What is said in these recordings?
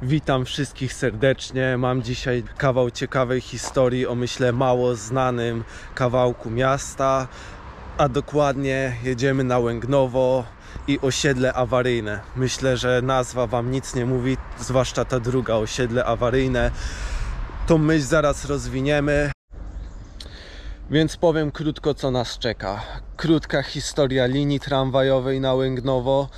Witam wszystkich serdecznie. Mam dzisiaj kawał ciekawej historii o, myślę, mało znanym kawałku miasta, a dokładnie jedziemy na Łęgnowo i osiedle awaryjne. Myślę, że nazwa wam nic nie mówi, zwłaszcza ta druga, osiedle awaryjne. Tą myśl zaraz rozwiniemy, więc powiem krótko, co nas czeka. Krótka historia linii tramwajowej na Łęgnowo.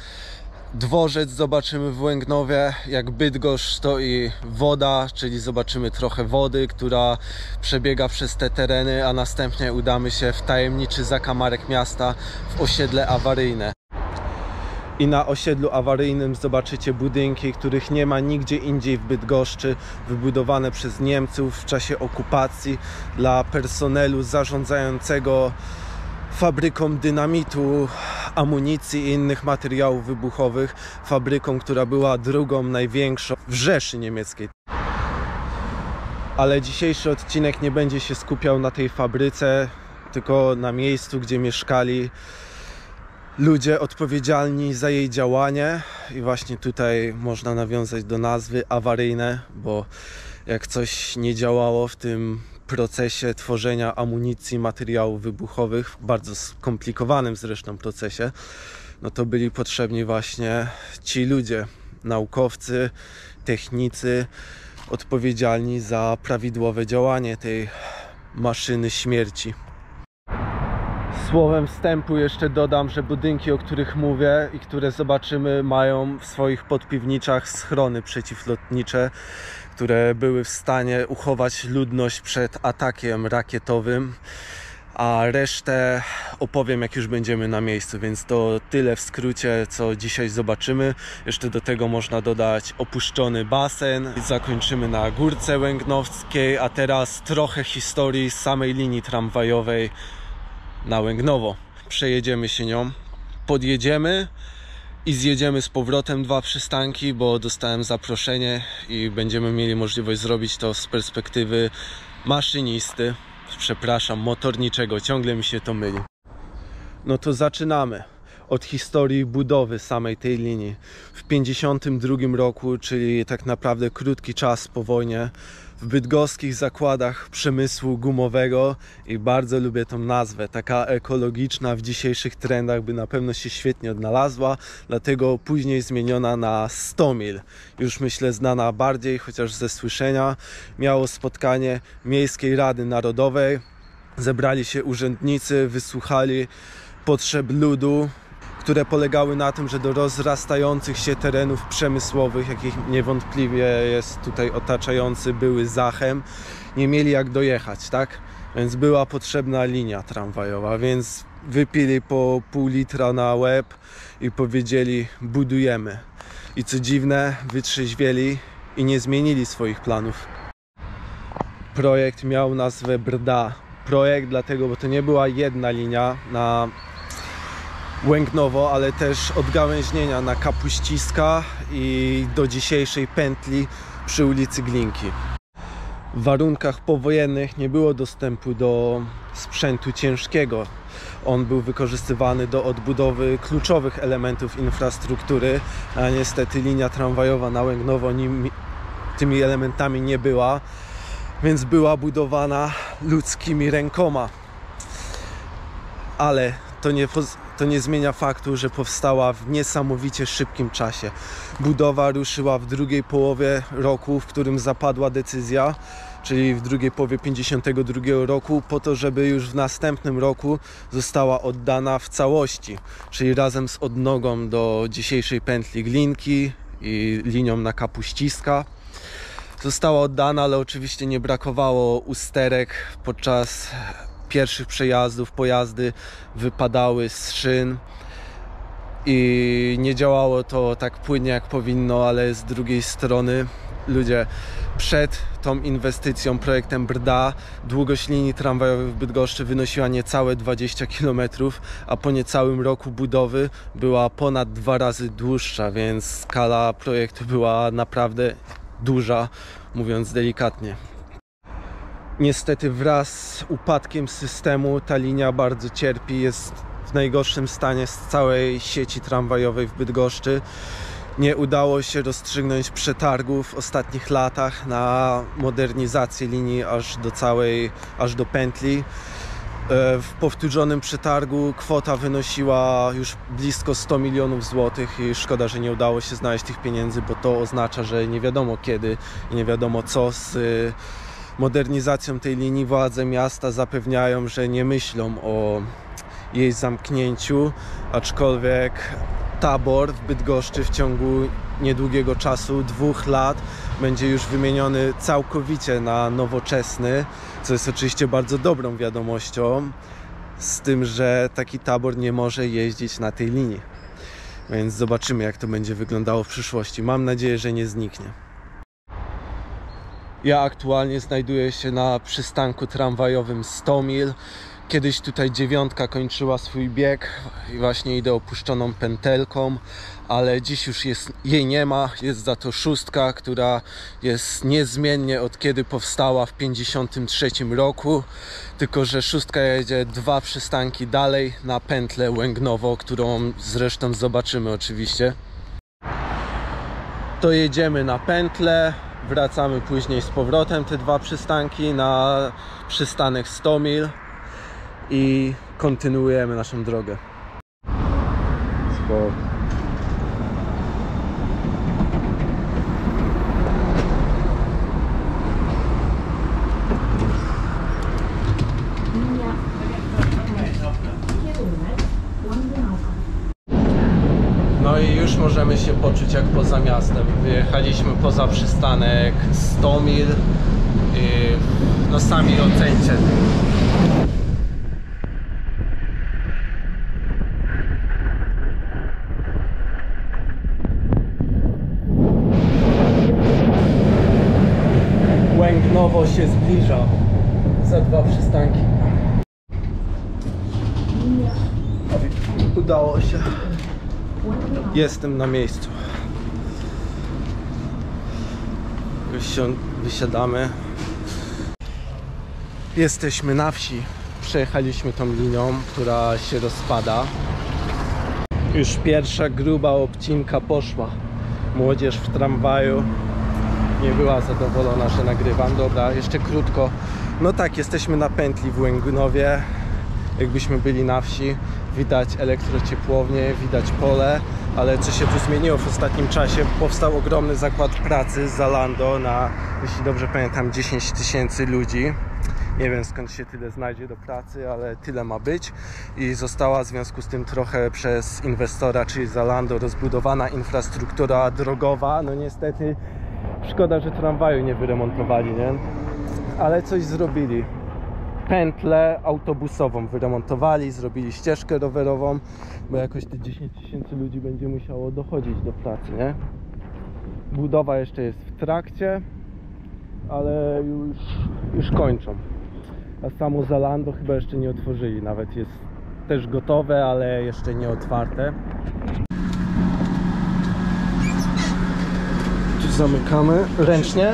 Dworzec zobaczymy w Łęgnowie, jak Bydgoszcz stoi woda, czyli zobaczymy trochę wody, która przebiega przez te tereny, a następnie udamy się w tajemniczy zakamarek miasta, w osiedle awaryjne. I na osiedlu awaryjnym zobaczycie budynki, których nie ma nigdzie indziej w Bydgoszczy, wybudowane przez Niemców w czasie okupacji dla personelu zarządzającego fabryką dynamitu, amunicji i innych materiałów wybuchowych, fabryką, która była drugą największą w Rzeszy Niemieckiej. Ale dzisiejszy odcinek nie będzie się skupiał na tej fabryce, tylko na miejscu, gdzie mieszkali ludzie odpowiedzialni za jej działanie. I właśnie tutaj można nawiązać do nazwy awaryjne, bo jak coś nie działało w tym procesie tworzenia amunicji, materiałów wybuchowych, w bardzo skomplikowanym zresztą procesie, no to byli potrzebni właśnie ci ludzie, naukowcy, technicy, odpowiedzialni za prawidłowe działanie tej maszyny śmierci. Słowem wstępu jeszcze dodam, że budynki, o których mówię i które zobaczymy, mają w swoich podpiwniczach schrony przeciwlotnicze, które były w stanie uchować ludność przed atakiem rakietowym, a resztę opowiem, jak już będziemy na miejscu, więc to tyle w skrócie, co dzisiaj zobaczymy. Jeszcze do tego można dodać opuszczony basen. Zakończymy na Górce Łęgnowskiej, a teraz trochę historii samej linii tramwajowej na Łęgnowo. Przejedziemy się nią, podjedziemy i zjedziemy z powrotem 2 przystanki, bo dostałem zaproszenie i będziemy mieli możliwość zrobić to z perspektywy maszynisty, przepraszam, motorniczego, ciągle mi się to myli. No to zaczynamy od historii budowy samej tej linii. W 1952 roku, czyli tak naprawdę krótki czas po wojnie, w bydgoskich zakładach przemysłu gumowego, i bardzo lubię tą nazwę, taka ekologiczna, w dzisiejszych trendach by na pewno się świetnie odnalazła, dlatego później zmieniona na Stomil, już myślę znana bardziej, chociaż ze słyszenia. Miało spotkanie Miejskiej Rady Narodowej, zebrali się urzędnicy, wysłuchali potrzeb ludu, które polegały na tym, że do rozrastających się terenów przemysłowych, jakich niewątpliwie jest tutaj otaczający były Zachem, nie mieli jak dojechać, tak? Więc była potrzebna linia tramwajowa, więc wypili po pół litra na łeb i powiedzieli: budujemy. I co dziwne, wytrzeźwieli i nie zmienili swoich planów. Projekt miał nazwę Brda. Projekt dlatego, bo to nie była jedna linia na Łęgnowo, ale też odgałęźnienia na Kapuściska i do dzisiejszej pętli przy ulicy Glinki. W warunkach powojennych nie było dostępu do sprzętu ciężkiego. On był wykorzystywany do odbudowy kluczowych elementów infrastruktury, a niestety linia tramwajowa na Łęgnowo tymi elementami nie była, więc była budowana ludzkimi rękoma. Ale to nie zmienia faktu, że powstała w niesamowicie szybkim czasie. Budowa ruszyła w drugiej połowie roku, w którym zapadła decyzja, czyli w drugiej połowie 1952 roku, po to, żeby już w następnym roku została oddana w całości, czyli razem z odnogą do dzisiejszej pętli Glinki i linią na Kapuściska. Została oddana, ale oczywiście nie brakowało usterek podczas pierwszych przejazdów. Pojazdy wypadały z szyn i nie działało to tak płynnie, jak powinno, ale z drugiej strony ludzie, przed tą inwestycją, projektem Brda, długość linii tramwajowej w Bydgoszczy wynosiła niecałe 20 km, a po niecałym roku budowy była ponad 2 razy dłuższa, więc skala projektu była naprawdę duża, mówiąc delikatnie. Niestety wraz z upadkiem systemu ta linia bardzo cierpi, jest w najgorszym stanie z całej sieci tramwajowej w Bydgoszczy Nie udało się rozstrzygnąć przetargów w ostatnich latach na modernizację linii aż do pętli. W powtórzonym przetargu kwota wynosiła już blisko 100 milionów złotych i szkoda, że nie udało się znaleźć tych pieniędzy, bo to oznacza, że nie wiadomo kiedy i nie wiadomo co z modernizacją tej linii. Władze miasta zapewniają, że nie myślą o jej zamknięciu, aczkolwiek tabor w Bydgoszczy w ciągu niedługiego czasu, 2 lat, będzie już wymieniony całkowicie na nowoczesny, co jest oczywiście bardzo dobrą wiadomością, z tym, że taki tabor nie może jeździć na tej linii. Więc zobaczymy, jak to będzie wyglądało w przyszłości. Mam nadzieję, że nie zniknie. Ja aktualnie znajduję się na przystanku tramwajowym Stomil. Kiedyś tutaj 9 kończyła swój bieg i właśnie idę opuszczoną pętelką, ale dziś już jej nie ma. Jest za to 6, która jest niezmiennie od kiedy powstała w 1953 roku. Tylko że 6 jedzie 2 przystanki dalej na pętlę Łęgnowo, którą zresztą zobaczymy oczywiście. To jedziemy na pętlę. Wracamy później z powrotem te 2 przystanki na przystanek Stomil i kontynuujemy naszą drogę. Spoko. No i już możemy się poczuć jak poza miastem. Wyjechaliśmy poza przystanek Stomil i no sami ocencie. Łęgnowo się zbliża za 2 przystanki. Udało się. Jestem na miejscu. Wysiadamy. Jesteśmy na wsi. Przejechaliśmy tą linią, która się rozpada. Już pierwsza gruba obcinka poszła. Młodzież w tramwaju nie była zadowolona, że nagrywam. Dobra, jeszcze krótko. No tak, jesteśmy na pętli w Łęgnowie. Jakbyśmy byli na wsi. Widać elektrociepłownię, widać pole, ale co się tu zmieniło w ostatnim czasie? Powstał ogromny zakład pracy Zalando na, jeśli dobrze pamiętam, 10 000 ludzi. Nie wiem, skąd się tyle znajdzie do pracy, ale tyle ma być. I została w związku z tym trochę przez inwestora, czyli Zalando, rozbudowana infrastruktura drogowa. No niestety szkoda, że tramwaju nie wyremontowali, nie? Ale coś zrobili. Pętlę autobusową wyremontowali, zrobili ścieżkę rowerową, bo jakoś te 10 000 ludzi będzie musiało dochodzić do pracy, nie? Budowa jeszcze jest w trakcie, ale już kończą. A samo Zalando chyba jeszcze nie otworzyli, nawet jest też gotowe, ale jeszcze nie otwarte. Tu zamykamy ręcznie.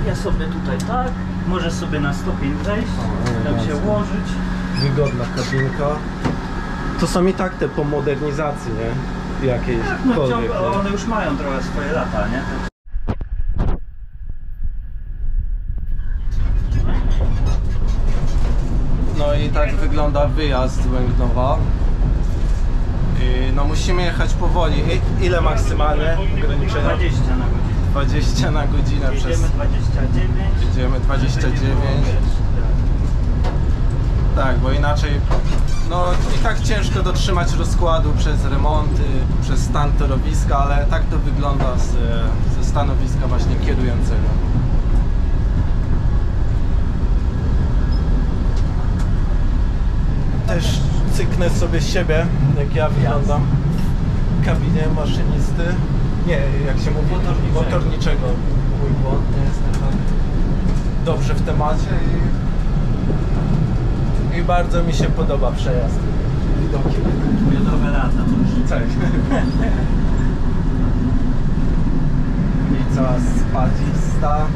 Ja sobie tutaj tak, możesz sobie na stopień wejść, tam się ułożyć. Wygodna kabinka. To są i tak te po modernizacji, nie? Jakieś Tak, no one już mają trochę swoje lata, nie? No i tak wygląda wyjazd z Łęgnowa. No musimy jechać powoli. Ile maksymalnie ograniczenia? 20 na godzinę. 20 na godzinę. Jedziemy 29. Jedziemy 29. Tak, bo inaczej no i tak ciężko dotrzymać rozkładu przez remonty, przez stan torowiska, ale tak to wygląda ze stanowiska właśnie kierującego. Też cyknę sobie z siebie, jak ja wyglądam w kabinie maszynisty. Nie, jak się mówi, motorniczego. Mój błąd, nie jestem tak dobrze w temacie i bardzo mi się podoba przejazd. Widoki. Miodowe lata to już. Cześć. I cała spadzista.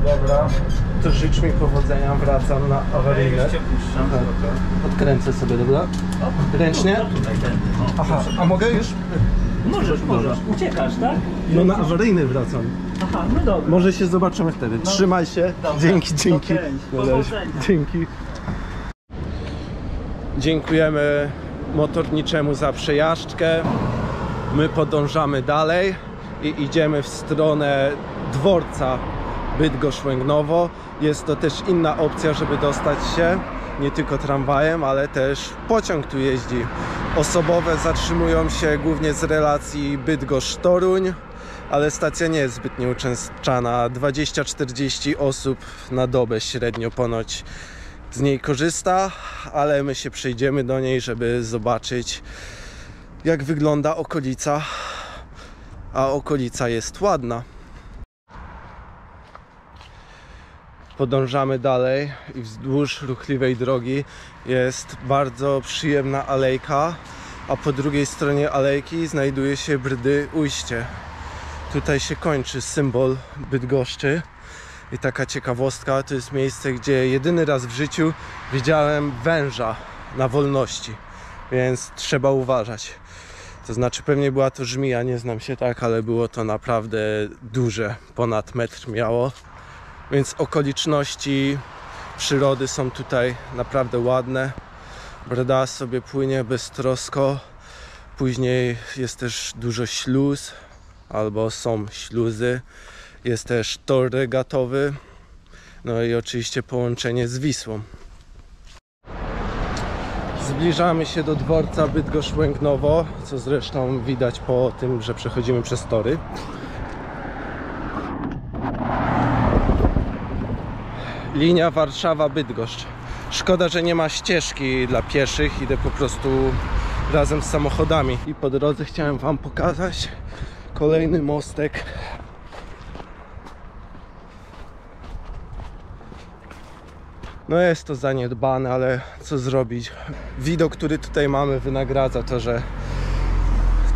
Dobra, to życz mi powodzenia. widzenia, wracam na awaryjne. Już cię puszczam, Tak. spoko. Odkręcę sobie, dobra? Ręcznie? No tutaj, tędy. O, Aha, a mogę już? możesz. Uciekasz, tak? No na awaryjny wracam. Aha, no dobra. Może się zobaczymy wtedy. Trzymaj się. Dobra, Dzięki. to kręć. Powodzenia. Dzięki. Dziękujemy motorniczemu za przejażdżkę. My podążamy dalej i idziemy w stronę dworca Bydgoszcz-Łęgnowo. Jest to też inna opcja, żeby dostać się nie tylko tramwajem, ale też pociąg tu jeździ. Osobowe zatrzymują się głównie z relacji Bydgoszcz-Toruń, ale stacja nie jest zbytnio uczęszczana. 20-40 osób na dobę średnio ponoć z niej korzysta, ale my się przejdziemy do niej, żeby zobaczyć, jak wygląda okolica, a okolica jest ładna. Podążamy dalej i wzdłuż ruchliwej drogi jest bardzo przyjemna alejka, a po drugiej stronie alejki znajduje się Brdy Ujście. Tutaj się kończy symbol Bydgoszczy. I taka ciekawostka, to jest miejsce, gdzie jedyny raz w życiu widziałem węża na wolności, więc trzeba uważać. To znaczy pewnie była to żmija, nie znam się tak, ale było to naprawdę duże, ponad metr miało. Więc okoliczności przyrody są tutaj naprawdę ładne. Brda sobie płynie beztrosko. Później jest też dużo śluz, albo są śluzy. Jest też tor regatowy. No i oczywiście połączenie z Wisłą. Zbliżamy się do dworca Bydgoszcz-Łęgnowo, co zresztą widać po tym, że przechodzimy przez tory. Linia Warszawa-Bydgoszcz. Szkoda, że nie ma ścieżki dla pieszych, idę po prostu razem z samochodami. I po drodze chciałem wam pokazać kolejny mostek. No jest to zaniedbane, ale co zrobić? Widok, który tutaj mamy, wynagradza to, że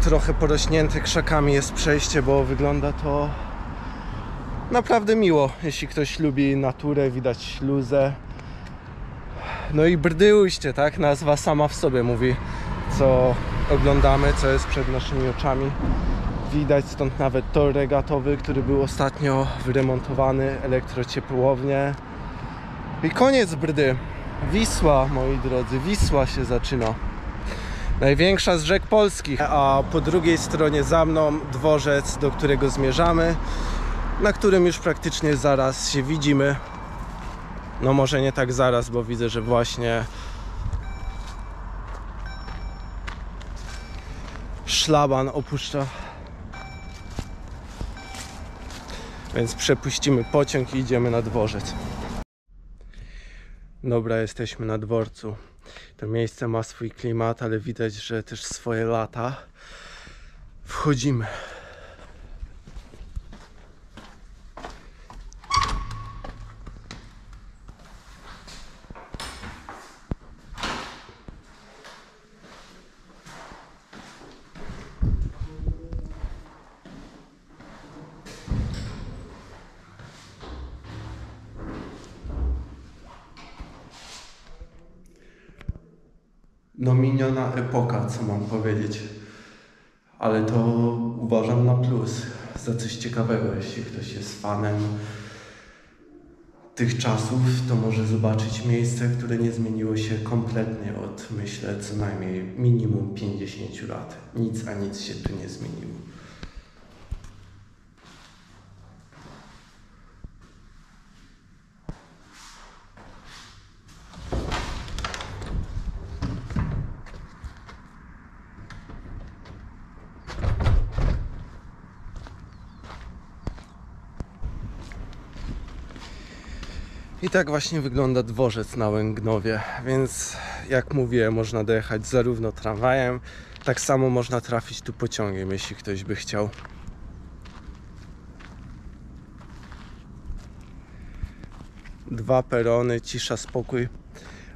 trochę porośnięte krzakami jest przejście, bo wygląda to naprawdę miło, jeśli ktoś lubi naturę, widać śluzę. No i Brdy Ujście, tak? Nazwa sama w sobie mówi, co oglądamy, co jest przed naszymi oczami. Widać stąd nawet tor regatowy, który był ostatnio wyremontowany, elektrociepłownie. I koniec Brdy. Wisła, moi drodzy, Wisła się zaczyna. Największa z rzek polskich. A po drugiej stronie za mną dworzec, do którego zmierzamy, na którym już praktycznie zaraz się widzimy. No może nie tak zaraz, bo widzę, że właśnie szlaban opuszcza. Więc przepuścimy pociąg i idziemy na dworzec. Dobra, jesteśmy na dworcu. To miejsce ma swój klimat, ale widać, że też swoje lata. Wchodzimy. No miniona epoka, co mam powiedzieć. Ale to uważam na plus. Za coś ciekawego, jeśli ktoś jest fanem tych czasów, to może zobaczyć miejsce, które nie zmieniło się kompletnie od, myślę, co najmniej minimum 50 lat. Nic a nic się tu nie zmieniło. I tak właśnie wygląda dworzec na Łęgnowie, więc jak mówiłem, można dojechać zarówno tramwajem, tak samo można trafić tu pociągiem, jeśli ktoś by chciał. Dwa perony, cisza, spokój,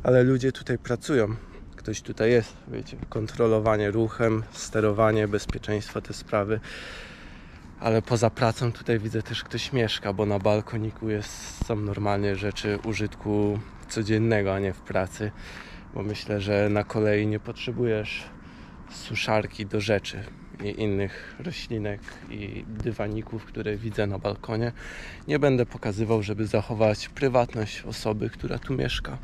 ale ludzie tutaj pracują. Ktoś tutaj jest, wiecie, kontrolowanie ruchem, sterowanie, bezpieczeństwo, te sprawy. Ale poza pracą tutaj widzę też ktoś mieszka, bo na balkoniku są normalnie rzeczy użytku codziennego, a nie w pracy. Bo myślę, że na kolei nie potrzebujesz suszarki do rzeczy i innych roślinek i dywaników, które widzę na balkonie. Nie będę pokazywał, żeby zachować prywatność osoby, która tu mieszka.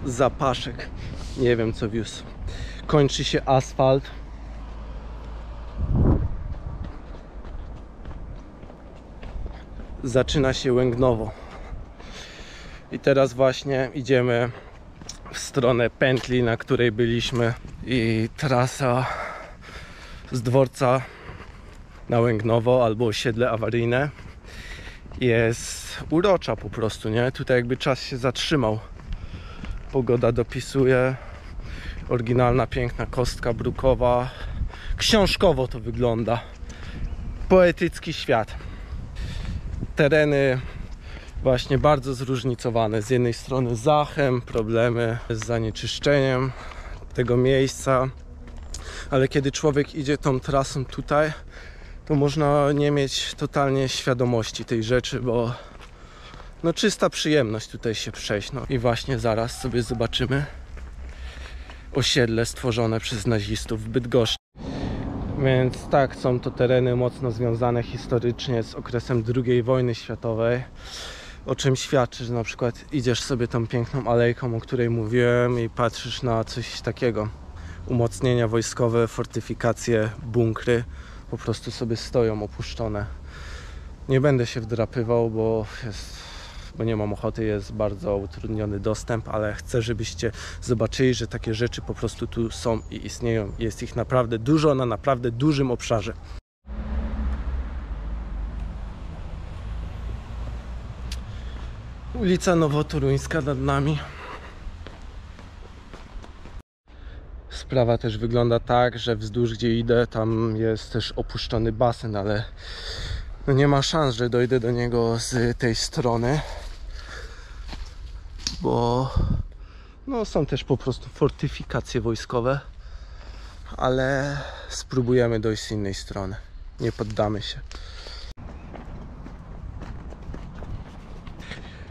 Zapaszek. Nie wiem, co wiózł. Kończy się asfalt. Zaczyna się Łęgnowo. I teraz właśnie idziemy w stronę pętli, na której byliśmy. I trasa z dworca na Łęgnowo albo osiedle awaryjne jest urocza po prostu, nie? Tutaj jakby czas się zatrzymał. Pogoda dopisuje. Oryginalna, piękna kostka brukowa. Książkowo to wygląda. Poetycki świat. Tereny właśnie bardzo zróżnicowane. Z jednej strony Zachem, problemy z zanieczyszczeniem tego miejsca. Ale kiedy człowiek idzie tą trasą tutaj, to można nie mieć totalnie świadomości tej rzeczy, bo no czysta przyjemność tutaj się przejść. No i właśnie zaraz sobie zobaczymy osiedle stworzone przez nazistów w Bydgoszczy. Więc tak, są to tereny mocno związane historycznie z okresem II wojny światowej. O czym świadczy, że na przykład idziesz sobie tą piękną alejką, o której mówiłem, i patrzysz na coś takiego. Umocnienia wojskowe, fortyfikacje, bunkry po prostu sobie stoją opuszczone. Nie będę się wdrapywał, bo nie mam ochoty, jest bardzo utrudniony dostęp, ale chcę, żebyście zobaczyli, że takie rzeczy po prostu tu są i istnieją. Jest ich naprawdę dużo na naprawdę dużym obszarze. Ulica Nowotoruńska nad nami. Sprawa też wygląda tak, że wzdłuż gdzie idę, tam jest też opuszczony basen, ale no nie ma szans, że dojdę do niego z tej strony, bo no są też po prostu fortyfikacje wojskowe, ale spróbujemy dojść z innej strony. Nie poddamy się.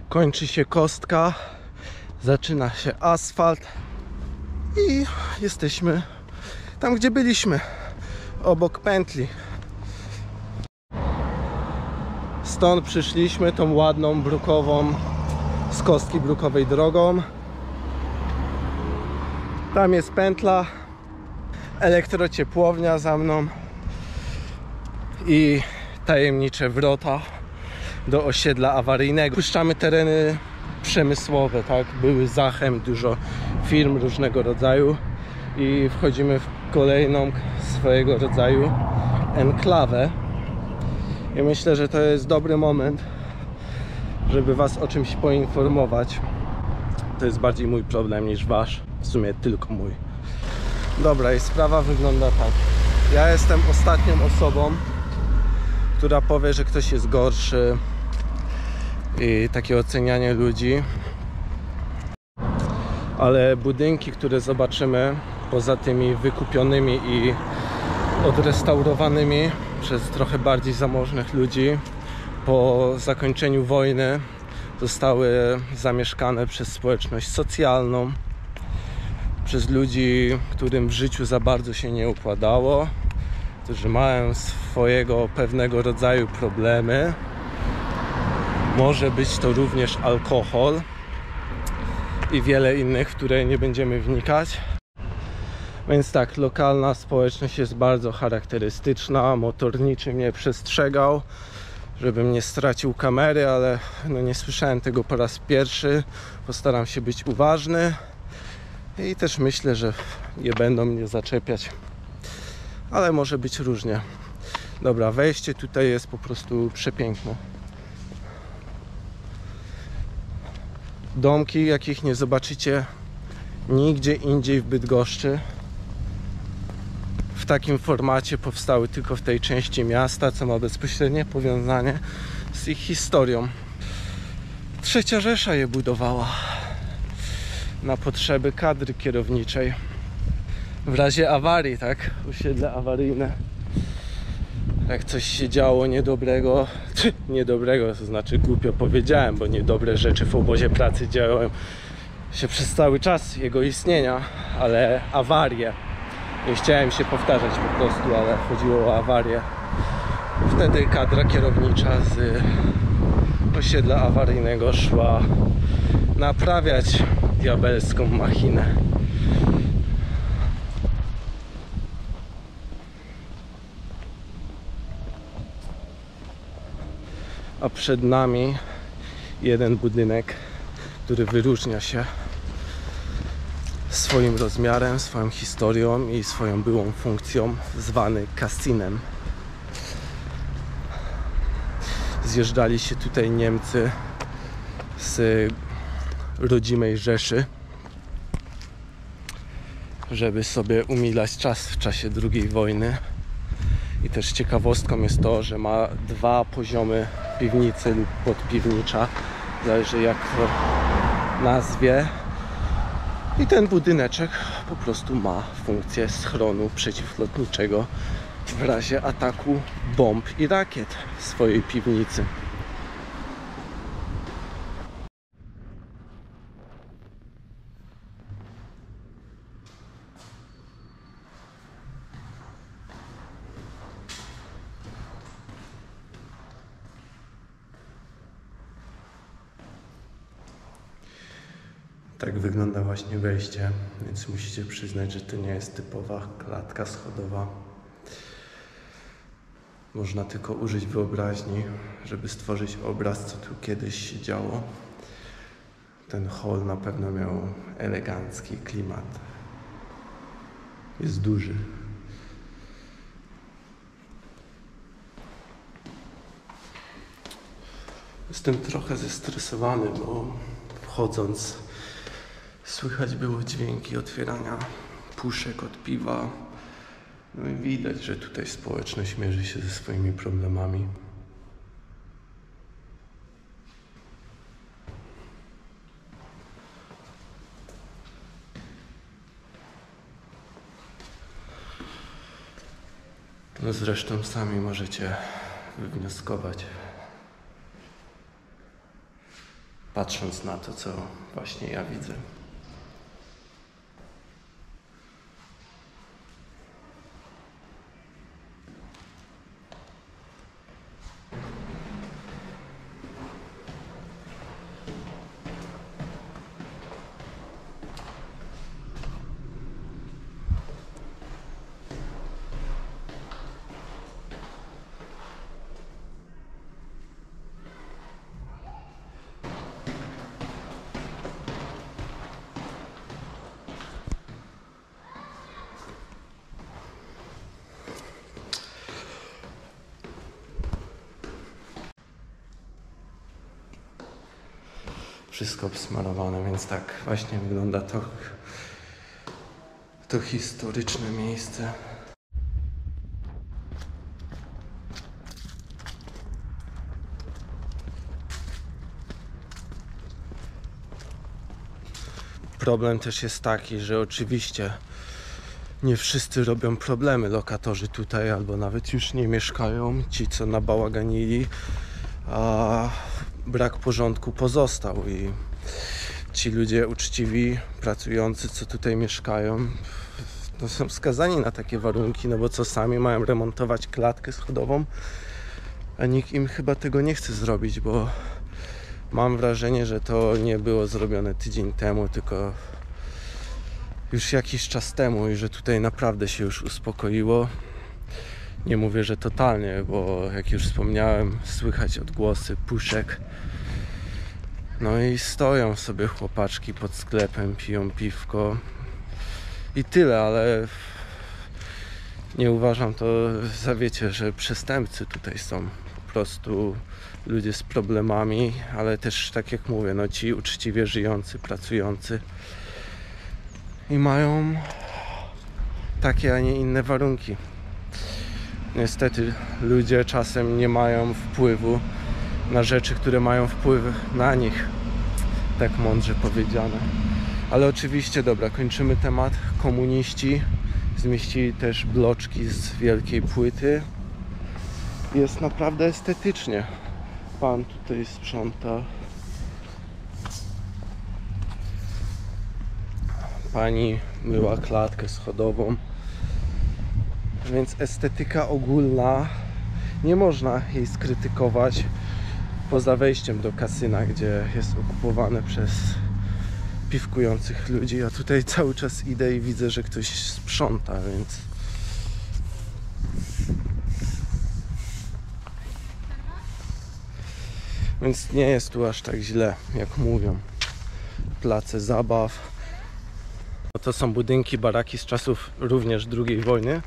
Kończy się kostka, zaczyna się asfalt i jesteśmy tam, gdzie byliśmy, obok pętli. Stąd przyszliśmy tą ładną, brukową, z kostki brukowej drogą. Tam jest pętla, elektrociepłownia za mną i tajemnicze wrota do osiedla awaryjnego. Puszczamy tereny przemysłowe, tak? Były Zachem, dużo firm różnego rodzaju i wchodzimy w kolejną swojego rodzaju enklawę. I myślę, że to jest dobry moment, żeby was o czymś poinformować. To jest bardziej mój problem niż wasz, w sumie tylko mój. Dobra, i sprawa wygląda tak. Ja jestem ostatnią osobą, która powie, że ktoś jest gorszy i takie ocenianie ludzi. Ale budynki, które zobaczymy, poza tymi wykupionymi i odrestaurowanymi przez trochę bardziej zamożnych ludzi, po zakończeniu wojny zostały zamieszkane przez społeczność socjalną, przez ludzi, którym w życiu za bardzo się nie układało, którzy mają swojego pewnego rodzaju problemy. Może być to również alkohol i wiele innych, w które nie będziemy wnikać. Więc tak, lokalna społeczność jest bardzo charakterystyczna. Motorniczy mnie przestrzegał, żebym nie stracił kamery, ale no nie słyszałem tego po raz pierwszy. Postaram się być uważny i też myślę, że nie będą mnie zaczepiać, ale może być różnie. Dobra, wejście tutaj jest po prostu przepiękne. Domki, jakich nie zobaczycie nigdzie indziej w Bydgoszczy. W takim formacie powstały tylko w tej części miasta, co ma bezpośrednie powiązanie z ich historią. Trzecia Rzesza je budowała. na potrzeby kadry kierowniczej. W razie awarii, tak? Osiedle awaryjne. Jak coś się działo niedobrego, to znaczy głupio powiedziałem, bo niedobre rzeczy w obozie pracy działają się przez cały czas jego istnienia, ale awarie. Nie chciałem się powtarzać po prostu, ale chodziło o awarię. Wtedy kadra kierownicza z osiedla awaryjnego szła naprawiać diabelską machinę. A przed nami jeden budynek, który wyróżnia się swoim rozmiarem, swoją historią i swoją byłą funkcją, zwany kasinem. Zjeżdżali się tutaj Niemcy z rodzimej Rzeszy, żeby sobie umilać czas w czasie II wojny. I też ciekawostką jest to, że ma 2 poziomy piwnicy lub podpiwnicza, zależy jak to nazwie. I ten budyneczek po prostu ma funkcję schronu przeciwlotniczego w razie ataku bomb i rakiet w swojej piwnicy. Tak wygląda właśnie wejście, więc musicie przyznać, że to nie jest typowa klatka schodowa. Można tylko użyć wyobraźni, żeby stworzyć obraz, co tu kiedyś się działo. Ten hol na pewno miał elegancki klimat. Jest duży. Jestem trochę zestresowany, bo wchodząc słychać było dźwięki otwierania puszek od piwa. No i widać, że tutaj społeczność mierzy się ze swoimi problemami. No zresztą sami możecie wywnioskować, patrząc na to, co właśnie ja widzę. Wszystko obsmarowane, więc tak właśnie wygląda to historyczne miejsce. Problem też jest taki, że oczywiście nie wszyscy robią problemy, lokatorzy tutaj, albo nawet już nie mieszkają, ci co nabałaganili, a brak porządku pozostał i ci ludzie uczciwi, pracujący, co tutaj mieszkają, no są skazani na takie warunki, no bo co, sami mają remontować klatkę schodową, a nikt im chyba tego nie chce zrobić, bo mam wrażenie, że to nie było zrobione tydzień temu, tylko już jakiś czas temu i że tutaj naprawdę się już uspokoiło. Nie mówię, że totalnie, bo jak już wspomniałem, słychać odgłosy puszek. No i stoją sobie chłopaczki pod sklepem, piją piwko i tyle, ale nie uważam to za, wiecie, że przestępcy tutaj są. Po prostu ludzie z problemami, ale też tak jak mówię, no ci uczciwie żyjący, pracujący i mają takie, a nie inne warunki. Niestety ludzie czasem nie mają wpływu na rzeczy, które mają wpływ na nich. Tak mądrze powiedziane. Ale oczywiście, dobra, kończymy temat. Komuniści zmieścili też bloczki z wielkiej płyty. Jest naprawdę estetycznie. Pan tutaj sprząta. Pani myła klatkę schodową. Więc estetyka ogólna, nie można jej skrytykować poza wejściem do kasyna, gdzie jest okupowane przez piwkujących ludzi. A tutaj cały czas idę i widzę, że ktoś sprząta, więc nie jest tu aż tak źle, jak mówią. Place zabaw. To są budynki, baraki z czasów również II wojny,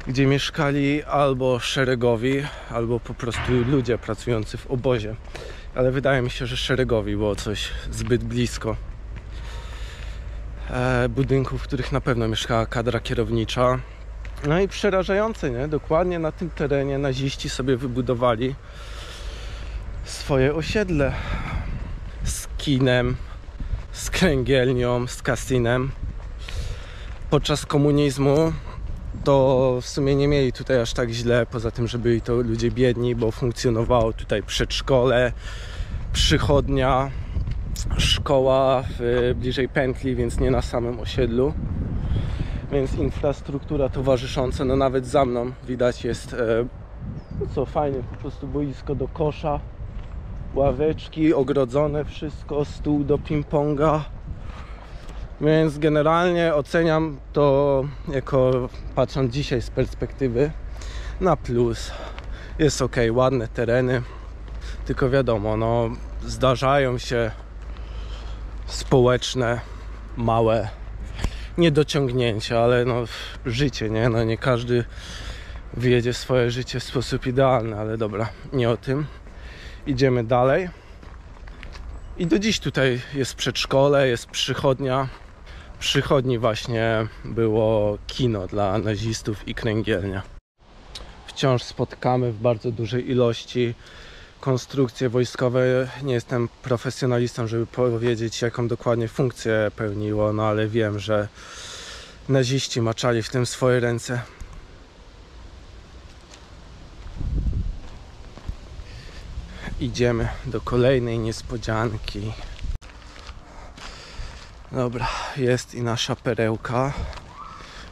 gdzie mieszkali albo szeregowi, albo po prostu ludzie pracujący w obozie. Ale wydaje mi się, że szeregowi było coś zbyt blisko. Budynków, w których na pewno mieszkała kadra kierownicza. No i przerażające, nie? Dokładnie na tym terenie naziści sobie wybudowali swoje osiedle z kinem, z kręgielnią, z kasynem. Podczas komunizmu to w sumie nie mieli tutaj aż tak źle, poza tym, że byli to ludzie biedni, bo funkcjonowało tutaj przedszkole, przychodnia, szkoła bliżej pętli, więc nie na samym osiedlu. Więc infrastruktura towarzysząca, no nawet za mną widać jest, no co fajnie, po prostu boisko do kosza, ławeczki, ogrodzone wszystko, stół do ping-ponga. Więc generalnie oceniam to jako, patrząc dzisiaj z perspektywy, na plus. Jest ok, ładne tereny, tylko wiadomo, no zdarzają się społeczne, małe niedociągnięcia, ale no życie, nie? No nie każdy wiedzie swoje życie w sposób idealny, ale dobra, nie o tym. Idziemy dalej. I do dziś tutaj jest przedszkole, jest przychodnia. W przychodni właśnie było kino dla nazistów i kręgielnia. Wciąż spotykamy w bardzo dużej ilości konstrukcje wojskowe. Nie jestem profesjonalistą, żeby powiedzieć, jaką dokładnie funkcję pełniło, no ale wiem, że naziści maczali w tym swoje ręce. Idziemy do kolejnej niespodzianki. Dobra, jest i nasza perełka.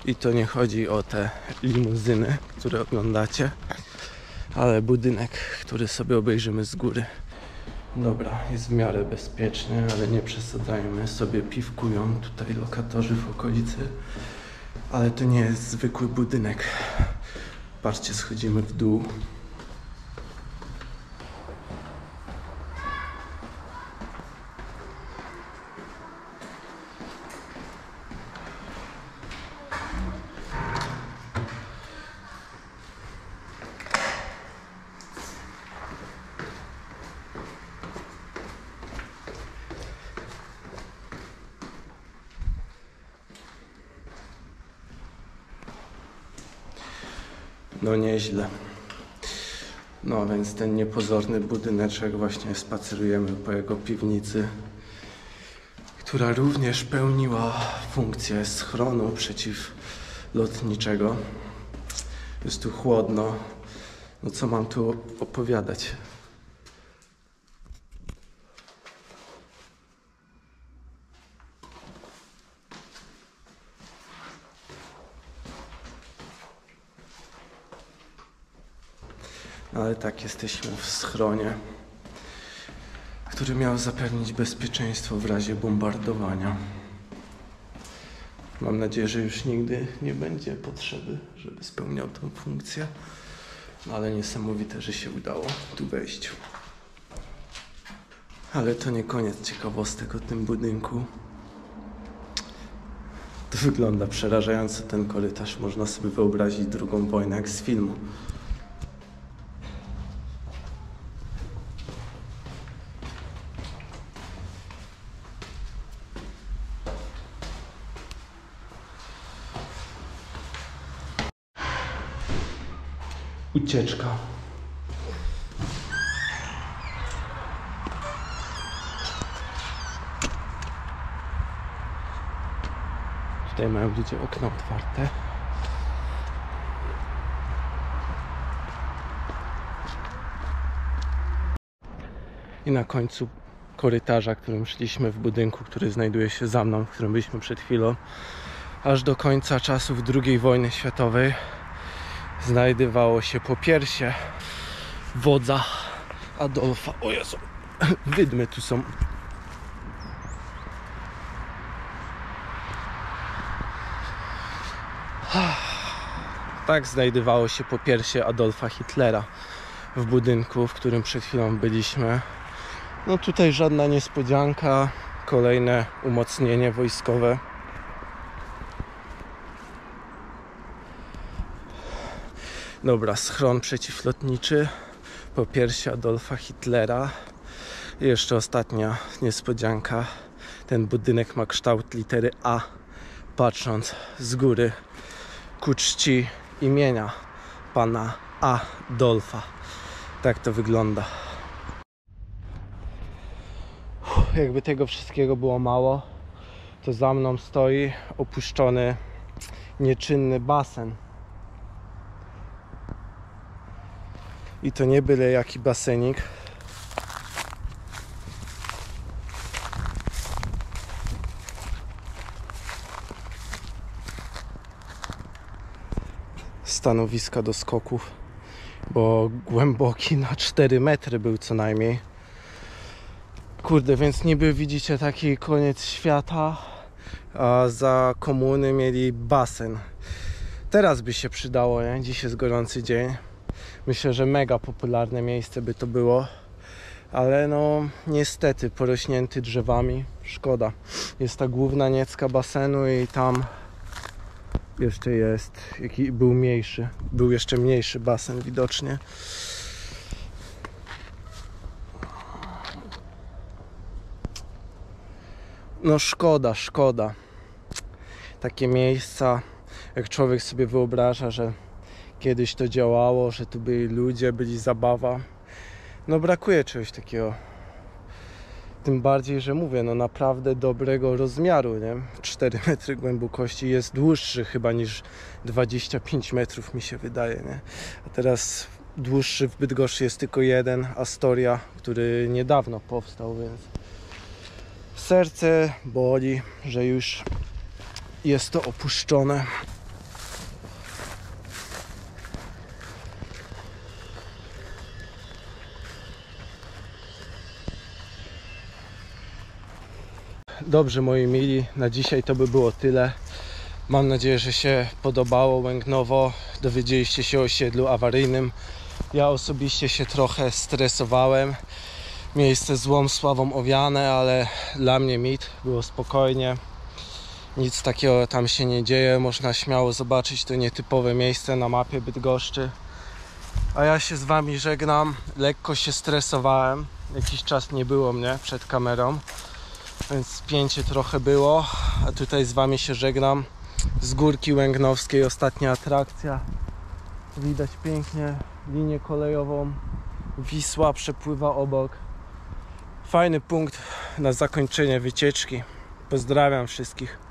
I to nie chodzi o te limuzyny, które oglądacie, ale budynek, który sobie obejrzymy z góry. Dobra, jest w miarę bezpiecznie, ale nie przesadzajmy. Sobie piwkują tutaj lokatorzy w okolicy. Ale to nie jest zwykły budynek. Patrzcie, schodzimy w dół. No nieźle. No więc ten niepozorny budyneczek, właśnie spacerujemy po jego piwnicy, która również pełniła funkcję schronu przeciwlotniczego. Jest tu chłodno. No co mam tu opowiadać? Ale tak, jesteśmy w schronie, który miał zapewnić bezpieczeństwo w razie bombardowania. Mam nadzieję, że już nigdy nie będzie potrzeby, żeby spełniał tę funkcję. No ale niesamowite, że się udało tu wejść. Ale to nie koniec ciekawostek o tym budynku. To wygląda przerażająco, ten korytarz. Można sobie wyobrazić II wojnę jak z filmu. Ucieczka. Tutaj mają ludzie okna otwarte. I na końcu korytarza, którym szliśmy w budynku, który znajduje się za mną, w którym byliśmy przed chwilą, aż do końca czasów II wojny światowej, znajdowało się popiersie wodza Adolfa. O Jezu, wydmy tu są. Tak znajdowało się popiersie Adolfa Hitlera w budynku, w którym przed chwilą byliśmy. No tutaj żadna niespodzianka, kolejne umocnienie wojskowe. Dobra, schron przeciwlotniczy, popiersie Adolfa Hitlera. I jeszcze ostatnia niespodzianka. Ten budynek ma kształt litery A, patrząc z góry ku czci imienia pana Adolfa. Tak to wygląda. Jakby tego wszystkiego było mało, to za mną stoi opuszczony, nieczynny basen. I to nie byle jaki basenik. Stanowiska do skoków, bo głęboki na 4 metry był co najmniej. Kurde, więc niby widzicie taki koniec świata, a za komuny mieli basen. Teraz by się przydało, nie? Dziś jest gorący dzień. Myślę, że mega popularne miejsce by to było, ale no niestety porośnięty drzewami, szkoda. Jest ta główna niecka basenu i tam jeszcze jest, jaki był mniejszy, był jeszcze mniejszy basen widocznie. No szkoda. Takie miejsca, jak człowiek sobie wyobraża, że kiedyś to działało, że tu byli ludzie, byli zabawa. No brakuje czegoś takiego. Tym bardziej, że mówię, no naprawdę dobrego rozmiaru, nie? 4 metry głębokości, jest dłuższy chyba niż 25 metrów, mi się wydaje, nie? A teraz dłuższy w Bydgoszczy jest tylko jeden, Astoria, który niedawno powstał, więc serce boli, że już jest to opuszczone. Dobrze, moi mili, na dzisiaj to by było tyle. Mam nadzieję, że się podobało Łęgnowo. Dowiedzieliście się o osiedlu awaryjnym. Ja osobiście się trochę stresowałem. Miejsce złą sławą owiane, ale dla mnie mit, było spokojnie. Nic takiego tam się nie dzieje. Można śmiało zobaczyć to nietypowe miejsce na mapie Bydgoszczy. A ja się z wami żegnam. Lekko się stresowałem. Jakiś czas nie było mnie przed kamerą, więc spięcie trochę było. A tutaj z wami się żegnam. Z Górki Łęgnowskiej ostatnia atrakcja. Widać pięknie linię kolejową. Wisła przepływa obok. Fajny punkt na zakończenie wycieczki. Pozdrawiam wszystkich.